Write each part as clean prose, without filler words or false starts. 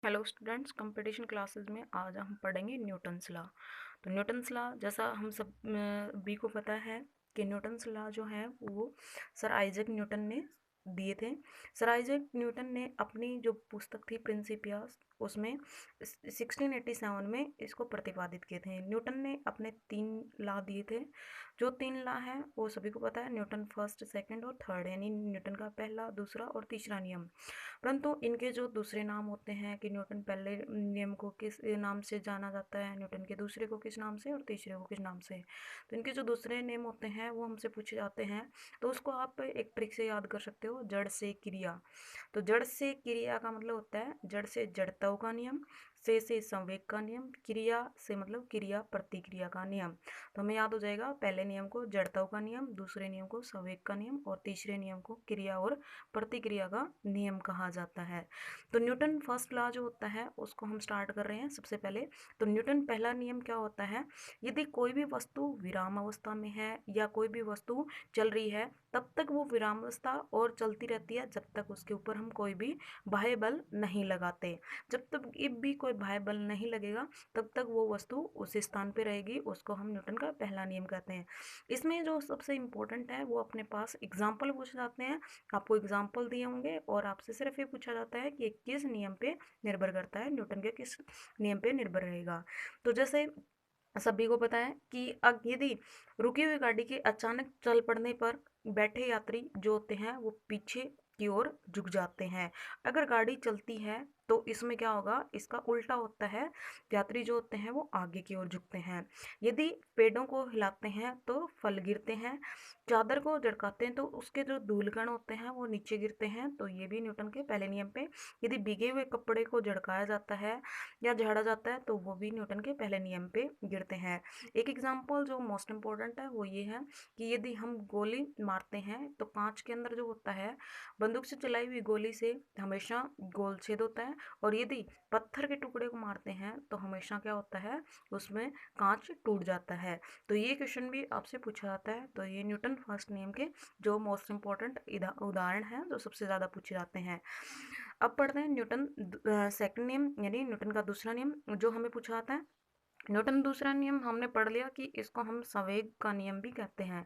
Hello students, competition classes में आज हम पढ़ेंगे न्यूटन्स लॉ। तो न्यूटन्स लॉ जैसा हम सब भी को पता है कि न्यूटन्स लॉ जो है वो सर आइजैक न्यूटन ने दिए थे। सर आइजैक न्यूटन ने अपनी जो पुस्तक थी प्रिंसिपिया उसमें 1687 में इसको प्रतिपादित किए थे। न्यूटन ने अपने 3 लॉ दिए थे। जो 3 लॉ हैं वो सभी को पता है, न्यूटन फर्स्ट, सेकंड और थर्ड, यानी न्यूटन का पहला, दूसरा और तीसरा नियम। परंतु इनके जो दूसरे नाम होते हैं कि न्यूटन पहले नियम को किस नाम से जाना जाता है, न्यूटन के दूसरे को किस नाम से और तीसरे को किस नाम से, तो इनके जो दूसरे नेम होते हैं वो हमसे पूछे जाते हैं। तो उसको आप एक ट्रिक से याद कर सकते हो, जड़ से क्रिया। तो जड़ से क्रिया का मतलब होता है जड़ से जड़त्व का नियम, से संवेग का नियम, क्रिया से मतलब क्रिया प्रतिक्रिया का नियम। तो हमें याद हो जाएगा, पहले नियम को जड़त्व का नियम, दूसरे नियम को संवेग का नियम और तीसरे नियम को क्रिया और प्रतिक्रिया का नियम कहा जाता है। तो न्यूटन फर्स्ट लॉ जो होता है उसको हम स्टार्ट कर रहे हैं सबसे पहले। तो न्यूटन पहला नियम क्या होता है, यदि कोई भी वस्तु विराम अवस्था में है या कोई भी वस्तु चल रही है तब तक वो विराम अवस्था और चलती रहती है, जब तक उसके ऊपर हम कोई भी बाह्य बल नहीं लगाते। जब तक भी कोई बाह्य बल नहीं लगेगा तब तक वो वस्तु उस स्थान पे रहेगी। उसको हम न्यूटन का पहला नियम कहते हैं। इसमें जो सबसे इम्पोर्टेंट है वो अपने पास एग्जाम्पल पूछे जाते हैं। आपको एग्जाम्पल दिए होंगे और आपसे सिर्फ ये पूछा जाता है कि किस नियम पे निर्भर करता है, न्यूटन के किस नियम पे निर्भर रहेगा। तो जैसे सभी को पता है कि यदि रुकी हुई गाड़ी के अचानक चल पड़ने पर बैठे यात्री जो होते हैं वो पीछे की ओर झुक जाते हैं। अगर गाड़ी चलती है तो इसमें क्या होगा, इसका उल्टा होता है, यात्री जो होते हैं वो आगे की ओर झुकते हैं। यदि पेड़ों को हिलाते हैं तो फल गिरते हैं, चादर को झटकाते हैं तो उसके जो धूलकण होते हैं वो नीचे गिरते हैं। तो ये भी न्यूटन के पहले नियम पे। यदि भीगे हुए कपड़े को झड़काया जाता है या झाड़ा जाता है तो वो भी न्यूटन के पहले नियम पे गिरते हैं। एक एग्जाम्पल जो मोस्ट इम्पोर्टेंट है वो ये है कि यदि हम गोली मारते हैं तो कांच के अंदर जो होता है, बंदूक से चलाई हुई गोली से हमेशा गोल छेद होता है, और यदि पत्थर के टुकड़े को मारते हैं तो हमेशा क्या होता है, उसमें कांच टूट जाता है। तो ये क्वेश्चन भी आपसे पूछा जाता है। तो ये न्यूटन फर्स्ट नियम के जो मोस्ट इम्पोर्टेंट उदाहरण हैं जो सबसे ज़्यादा पूछे जाते हैं। अब पढ़ते हैं न्यूटन सेकंड नियम, यानी न्यूटन का दूसरा नियम जो हमें पूछा जाता है। न्यूटन दूसरा नियम हमने पढ़ लिया कि इसको हम संवेग का नियम भी कहते हैं।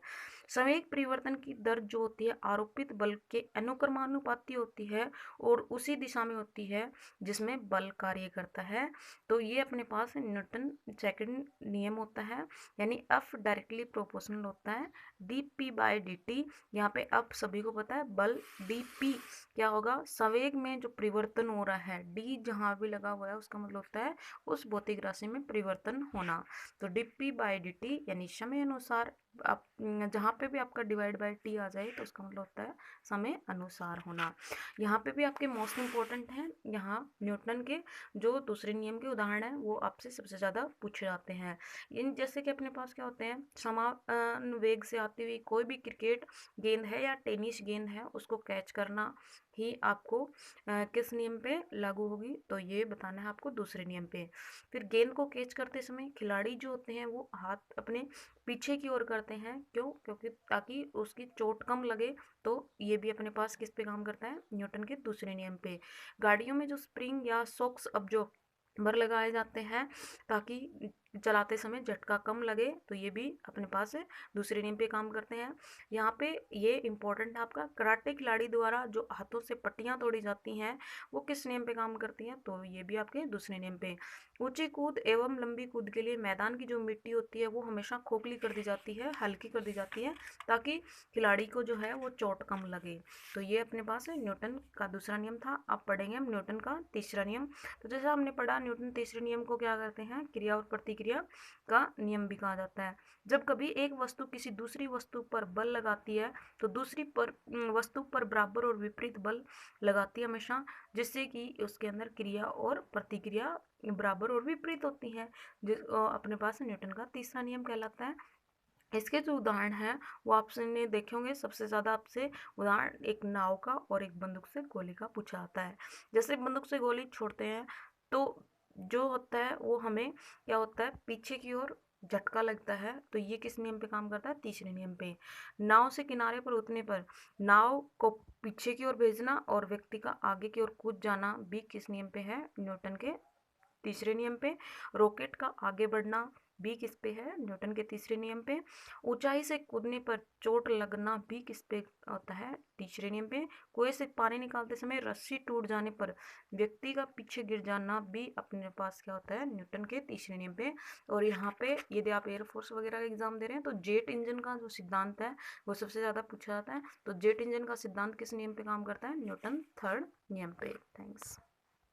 संवेग परिवर्तन की दर जो होती है आरोपित बल के अनुक्रमानुपाती होती है और उसी दिशा में होती है जिसमें बल कार्य करता है। तो ये अपने पास न्यूटन सेकंड नियम होता है, यानी एफ डायरेक्टली प्रोपोर्शनल होता है D P by D T. यहाँ पे अब सभी को पता है बल डी पी क्या होगा, संवेग में जो परिवर्तन हो रहा है, डी जहाँ भी लगा हुआ है उसका मतलब होता है उस भौतिक राशि में परिवर्तन होना। तो dp बाई dt यानी समय अनुसार आप जहाँ पे भी आपका डिवाइड बाई टी आ जाए तो उसका मतलब होता है समय अनुसार होना। यहाँ पे भी आपके मोस्ट इम्पोर्टेंट हैं, यहाँ न्यूटन के जो दूसरे नियम के उदाहरण हैं वो आपसे सबसे ज़्यादा पूछे जाते हैं। इन जैसे कि अपने पास क्या होते हैं, समान वेग से आती हुई कोई भी क्रिकेट गेंद है या टेनिस गेंद है उसको कैच करना ही आपको किस नियम पे लागू होगी, तो ये बताना है आपको दूसरे नियम पे। फिर गेंद को कैच करते समय खिलाड़ी जो होते हैं वो हाथ अपने पीछे की ओर करते हैं, क्यों, क्योंकि ताकि उसकी चोट कम लगे। तो ये भी अपने पास किस पे काम करता है, न्यूटन के दूसरे नियम पे। गाड़ियों में जो स्प्रिंग या सॉक्स अब जो बर लगाए जाते हैं ताकि चलाते समय झटका कम लगे, तो ये भी अपने पास है दूसरे नियम पे काम करते हैं। यहाँ पे ये इंपॉर्टेंट है आपका, कराटे खिलाड़ी द्वारा जो हाथों से पट्टियाँ तोड़ी जाती हैं वो किस नियम पे काम करती हैं, तो ये भी आपके दूसरे नियम पे। ऊंची कूद एवं लंबी कूद के लिए मैदान की जो मिट्टी होती है वो हमेशा खोखली कर दी जाती है, हल्की कर दी जाती है, ताकि खिलाड़ी को जो है वो चोट कम लगे। तो ये अपने पास है न्यूटन का दूसरा नियम था। अब पढ़ेंगे हम न्यूटन का तीसरा नियम। तो जैसा हमने पढ़ा, न्यूटन तीसरे नियम को क्या करते हैं, क्रिया और प्रतिक्रिया का नियम भी कहा जाता है। जब कभी एक वस्तु किसी दूसरी वस्तु पर बल लगाती है तो दूसरी पर वस्तु पर बराबर और विपरीत बल लगाती है हमेशा, जिससे कि उसके अंदर क्रिया और प्रतिक्रिया बराबर और विपरीत होती हैं, जिस अपने पास न्यूटन का तीसरा नियम कहलाता है। इसके जो उदाहरण हैं वो आपने देखे होंगे, सबसे ज़्यादा आपसे उदाहरण एक नाव का और एक बंदूक से गोली का पूछा जाता है। जैसे बंदूक से गोली छोड़ते हैं तो जो होता है वो हमें क्या होता है, पीछे की ओर झटका लगता है तो ये किस नियम पे काम करता है? तीसरे नियम पे। नाव से किनारे पर उतरने पर नाव को पीछे की ओर भेजना और व्यक्ति का आगे की ओर कूद जाना भी किस नियम पे है? न्यूटन के तीसरे नियम पे। रॉकेट का आगे बढ़ना भी किस पे है? न्यूटन के तीसरे नियम पे। ऊंचाई से कूदने पर चोट लगना भी किस पे होता है? तीसरे नियम पे। कुएं से पानी निकालते समय रस्सी टूट जाने पर व्यक्ति का पीछे गिर जाना भी अपने पास क्या होता है? न्यूटन के तीसरे नियम पे। और यहाँ पे यदि आप एयरफोर्स वगैरह का एग्जाम दे रहे हैं तो जेट इंजन का जो सिद्धांत है वो सबसे ज़्यादा पूछा जाता है। तो जेट इंजन का सिद्धांत किस नियम पे काम करता है? न्यूटन थर्ड नियम पे। थैंक्स।